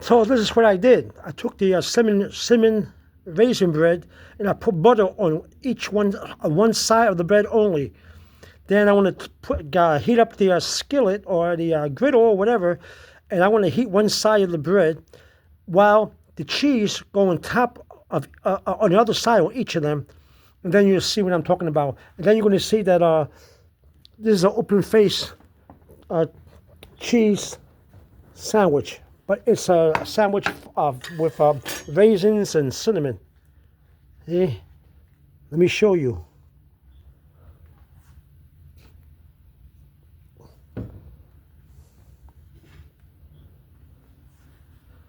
So this is what I did. I took the cinnamon raisin bread and I put butter on one side of the bread only. Then I want to heat up the skillet or the griddle or whatever, and I want to heat one side of the bread while the cheese go on top of on the other side on each of them, and then you'll see what I'm talking about. And then you're going to see that this is an open face cheese sandwich, but it's a sandwich with raisins and cinnamon. See? Let me show you.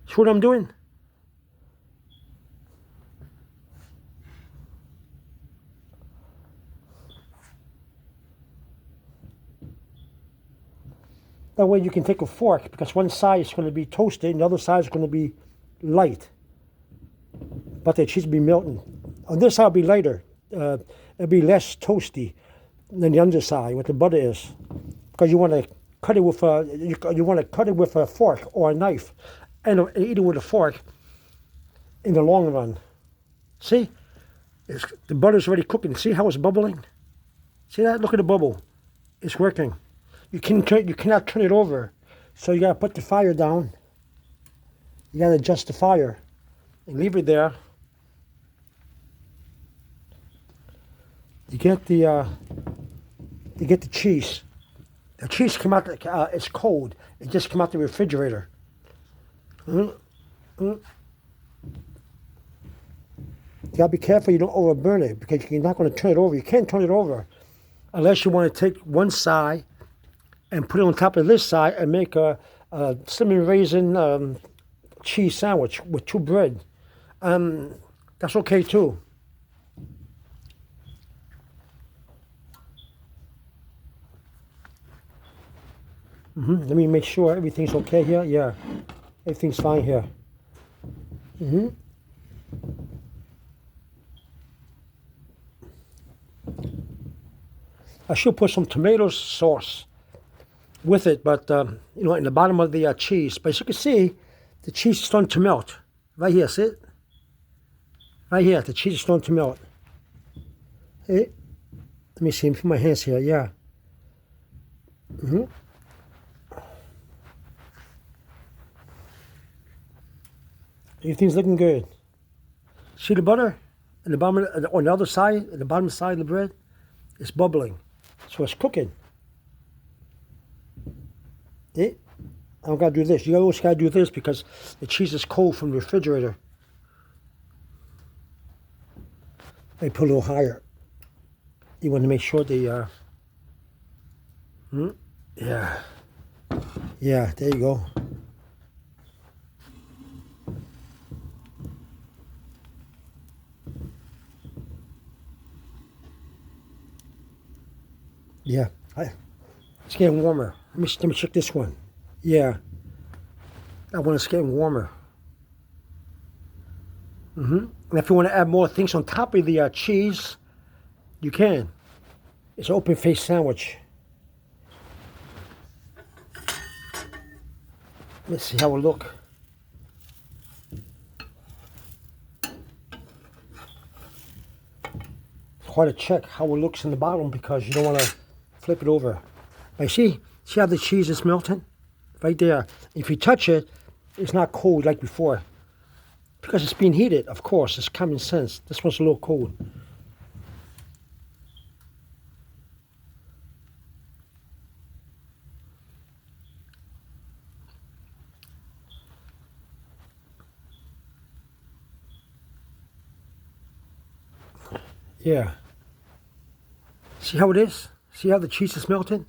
See what I'm doing? That way you can take a fork, because one side is going to be toasted and the other side is going to be light. But the cheese will be melting. On this side will be lighter. It'll be less toasty than the underside, what the butter is. Because you want to cut it with a fork or a knife, and eat it with a fork in the long run. See? The butter's already cooking. See how it's bubbling? See that? Look at the bubble. It's working. You cannot turn it over. So you gotta put the fire down. You gotta adjust the fire and leave it there. You get the cheese. The cheese came out. It's cold. It just came out the refrigerator. You gotta be careful you don't overburn it, because you're not going to turn it over. You can't turn it over unless you want to take one side and put it on top of this side and make a cinnamon raisin cheese sandwich with two bread. That's okay too. Let me make sure everything's okay here. Yeah, everything's fine here. I should put some tomato sauce with it, but in the bottom of the cheese. But as you can see, the cheese is starting to melt. Right here, see it? Right here, the cheese is starting to melt. Hey, let me see, put my hands here, yeah. Everything's looking good. See the butter? And the bottom, on the other side, at the bottom side of the bread, it's bubbling. So it's cooking. I don't gotta do this. You always gotta do this because the cheese is cold from the refrigerator. They put a little higher. You want to make sure the yeah. Yeah, there you go. Yeah, it's getting warmer. Let me check this one. Yeah, that one is getting warmer. And if you want to add more things on top of the cheese, you can. It's an open face sandwich. Let's see how it look. It's hard to check how it looks in the bottom because you don't want to flip it over. But see how the cheese is melting? Right there. If you touch it, it's not cold like before. Because it's being heated, of course. It's common sense. This one's a little cold. Yeah. See how it is? See how the cheese is melting?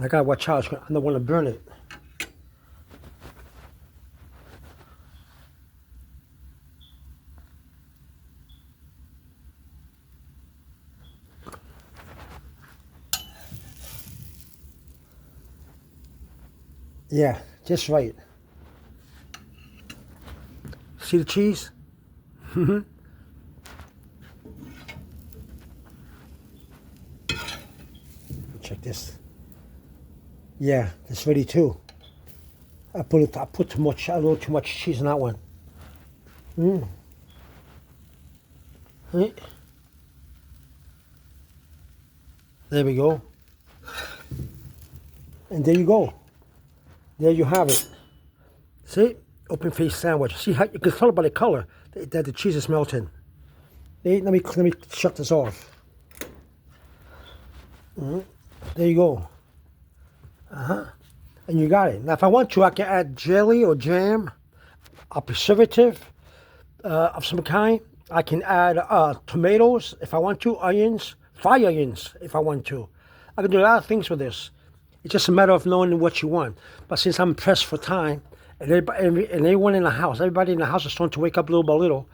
I gotta watch out. I don't want to burn it. Yeah, just right. See the cheese? Check this. Yeah, it's ready too. I put too much, a little too much cheese in that one. Right. There we go. And there you go. There you have it. See? Open face sandwich. See how you can tell by the color that the cheese is melting. Let me shut this off. There you go. And you got it. Now, if I want to, I can add jelly or jam, a preservative of some kind. I can add tomatoes if I want to, onions, fried onions if I want to. I can do a lot of things with this. It's just a matter of knowing what you want. But since I'm pressed for time, and everyone in the house, everybody in the house is starting to wake up little by little.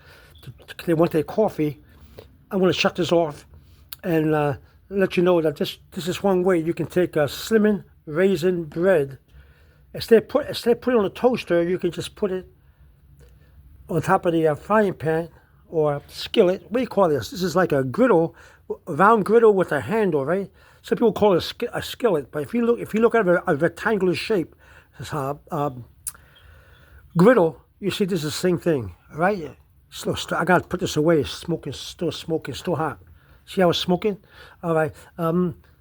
They want their coffee. I'm going to shut this off and let you know that this is one way you can take a slimming raisin bread. Instead of putting it on a toaster, you can just put it on top of the frying pan or skillet. What do you call this? This is like a griddle, a round griddle with a handle, right? Some people call it a skillet, but if you look at a rectangular shape, griddle, you see this is the same thing, right? I gotta put this away. It's still smoking, still hot. See how it's smoking? All right.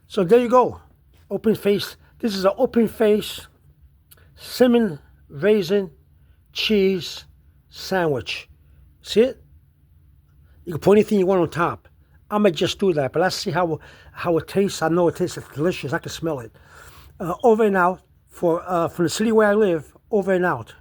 So there you go. Open face. This is an open face cinnamon raisin cheese sandwich. See it? You can put anything you want on top. I might just do that, but let's see how it tastes. I know it tastes delicious. I can smell it. Over and out from the city where I live. Over and out.